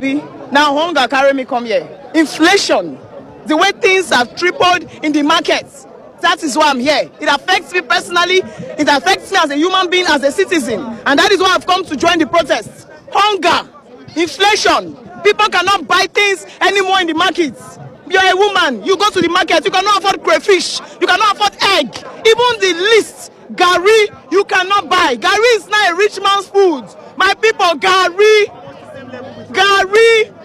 Now hunger carry me come here. Inflation, the way things have tripled in the markets. That is why I'm here. It affects me personally. It affects me as a human being, as a citizen. And that is why I've come to join the protest. Hunger, inflation. People cannot buy things anymore in the markets. You're a woman, you go to the market, you cannot afford crayfish, you cannot afford egg. Even the least, gari, you cannot buy. Gari is not a rich man's food. My people, gari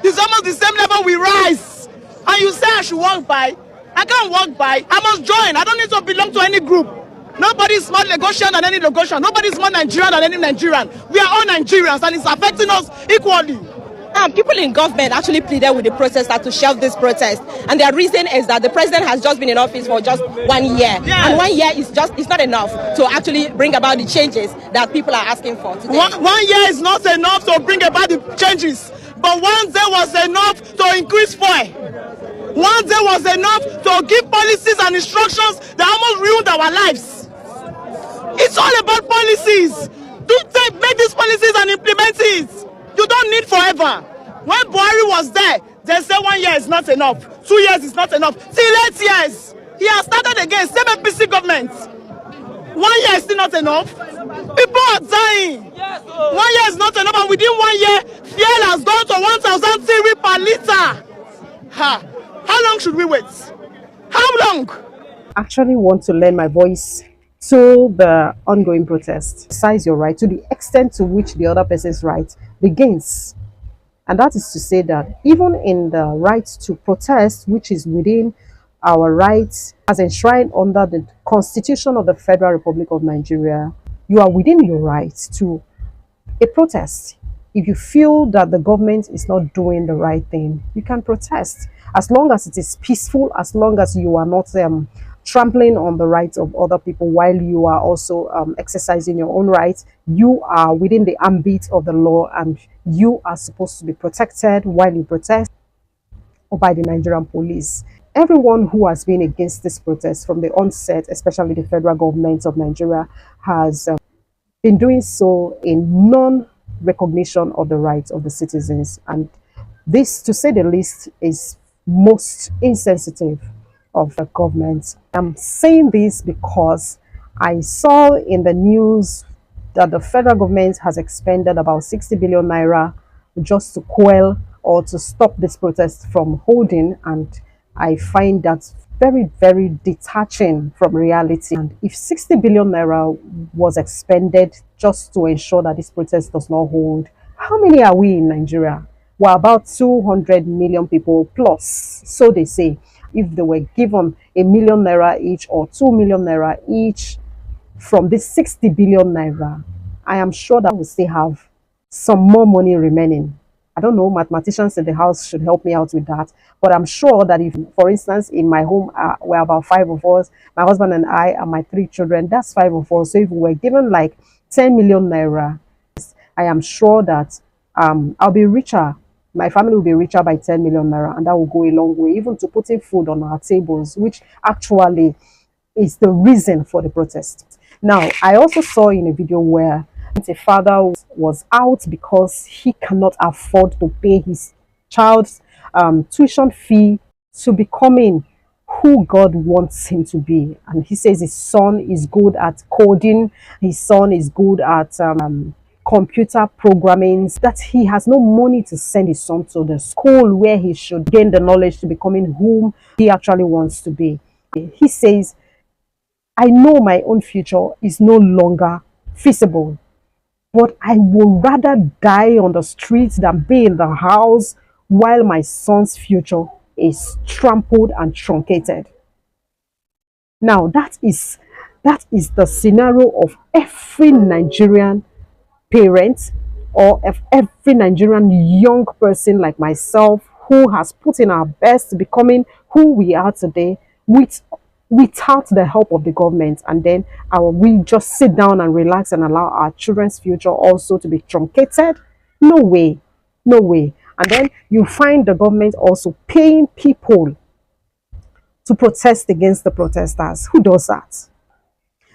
is almost the same level with rice. And you say I should walk by. I can't walk by. I must join. I don't need to belong to any group. Nobody is more Lagosian than any Lagosian. Nobody is more Nigerian than any Nigerian. We are all Nigerians and it's affecting us equally. People in government actually pleaded with the protesters to shelve this protest, and their reason is that the president has just been in office for just 1 year, and 1 year is not enough to actually bring about the changes that people are asking for today. One year is not enough to bring about the changes, but 1 day was enough to increase fuel. 1 day was enough to give policies and instructions that almost ruined our lives. It's all about policies. Make these policies and implement it. You don't need forever. When Buhari was there, they said 1 year is not enough. 2 years is not enough. Till 8 years. He has started again. Same APC government. 1 year is still not enough. People are dying. 1 year is not enough. And within 1 year, fuel has gone to 1,003 per liter. How long should we wait? How long? I actually want to lend my voice to the ongoing protest. Exercise your right to the extent to which the other person's right begins. And that is to say that even in the right to protest, which is within our rights as enshrined under the Constitution of the Federal Republic of Nigeria, you are within your right to a protest. If you feel that the government is not doing the right thing, you can protest. As long as it is peaceful, as long as you are not trampling on the rights of other people while you are also exercising your own rights, you are within the ambit of the law and you are supposed to be protected while you protest, or by the Nigerian police. Everyone who has been against this protest from the onset, especially the federal government of Nigeria, has been doing so in non-recognition of the rights of the citizens. And this, to say the least, is most insensitive of the government. I'm saying this because I saw in the news that the federal government has expended about 60 billion naira just to quell or to stop this protest from holding, and I find that very, very detaching from reality. And if 60 billion naira was expended just to ensure that this protest does not hold, how many are we in Nigeria? We're about 200 million people plus, so they say. If they were given 1 million naira each or 2 million naira each from this 60 billion naira, I am sure that we still have some more money remaining. I don't know, mathematicians in the house should help me out with that. But I'm sure that if, for instance, in my home, we're about 5 of us, my husband and I and my 3 children, that's 5 of us. So if we were given like 10 million naira, I am sure that I'll be richer. My family will be richer by 10 million naira, and that will go a long way, even to putting food on our tables, which actually is the reason for the protest. Now, I also saw in a video where a father was out because he cannot afford to pay his child's tuition fee to becoming who God wants him to be. And he says his son is good at coding, his son is good at computer programming, that he has no money to send his son to the school where he should gain the knowledge to becoming whom he actually wants to be. He says, I know my own future is no longer feasible, but I would rather die on the streets than be in the house while my son's future is trampled and truncated. Now, that is the scenario of every Nigerian parent or of every Nigerian young person like myself who has put in our best to becoming who we are today without the help of the government, and then we just sit down and relax and allow our children's future also to be truncated. No way, no way. And then you find the government also paying people to protest against the protesters. Who does that?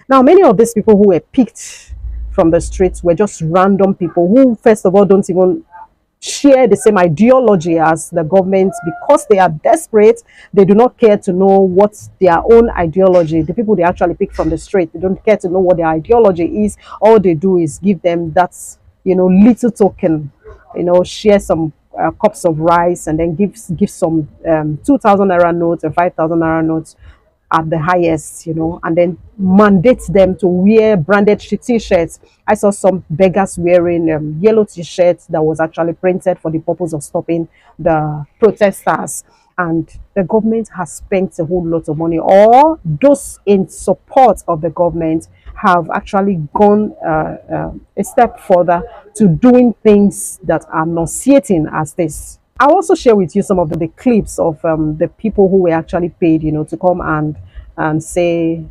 Now, many of these people who were picked from the streets were just random people who, first of all, don't even share the same ideology as the government. Because they are desperate, they do not care to know what's their own ideology. The people they actually pick from the street, they don't care to know what their ideology is. All they do is give them that, little token, share some cups of rice, and then give some 2,000 naira notes or 5,000 naira notes at the highest, and then mandate them to wear branded t-shirts. I saw some beggars wearing yellow t-shirts that was actually printed for the purpose of stopping the protesters. And the government has spent a whole lot of money, or those in support of the government have actually gone a step further to doing things that are nauseating as this. I'll also share with you some of the clips of the people who were actually paid, to come and say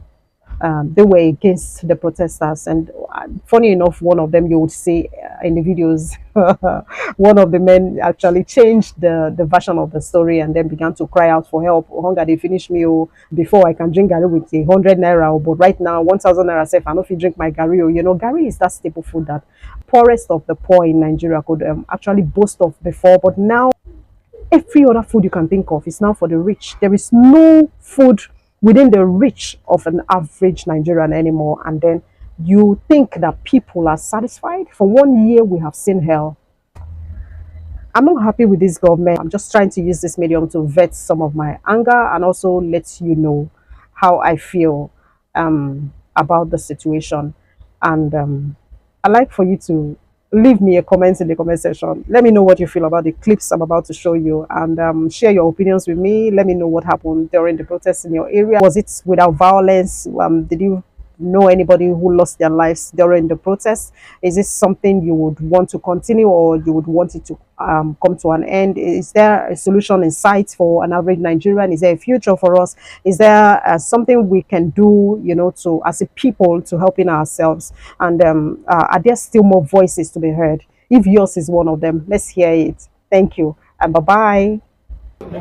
they were against the protesters. And funny enough, one of them, you would see in the videos, one of the men actually changed the version of the story and then began to cry out for help. Hunger, they finish me before I can drink gari with 100 naira, but right now 1,000 naira safe. I know if you drink my gari. Gari is that staple food that poorest of the poor in Nigeria could actually boast of before, but now every other food you can think of is now for the rich. There is no food within the reach of an average Nigerian anymore. And then you think that people are satisfied? For 1 year, we have seen hell. I'm not happy with this government. I'm just trying to use this medium to vet some of my anger and also let you know how I feel about the situation. And I'd like for you to leave me a comment in the comment section. Let me know what you feel about the clips I'm about to show you, and share your opinions with me. Let me know what happened during the protests in your area. Was it without violence? Did you know anybody who lost their lives during the protest? Is this something you would want to continue, or you would want it to come to an end? Is there a solution in sight for an average Nigerian? Is there a future for us? Is there something we can do, to as a people, to helping ourselves? And are there still more voices to be heard? If yours is one of them, let's hear it. Thank you, and bye-bye. No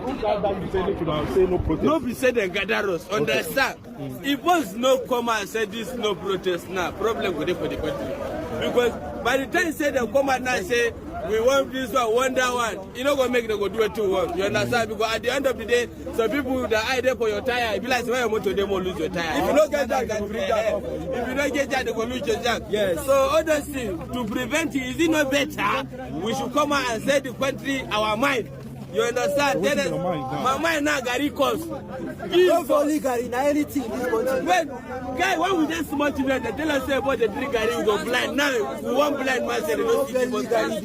be say dem gather us, understand? If us no come and say this no protest now, problem go dey for the country. Because by the time say dem come out now say we want this one, want that one, you no go make them go do it too well. You understand? Because at the end of the day, some people that are there for your tire, it be like when you motor them will lose your tire. If you don't get that, then bring that. If you don't get that, they will lose your jack. Yes. So honestly, to prevent it, is it not better? We should come out and say the country our mind. You understand? My mind now Gary calls. Don't only Gary, now anything. When we just small children, they tell us about the drink Gary, we go blind. Now we want blind man say they don't see Gary.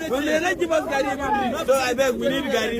When they give us Gary, so I beg we need Gary.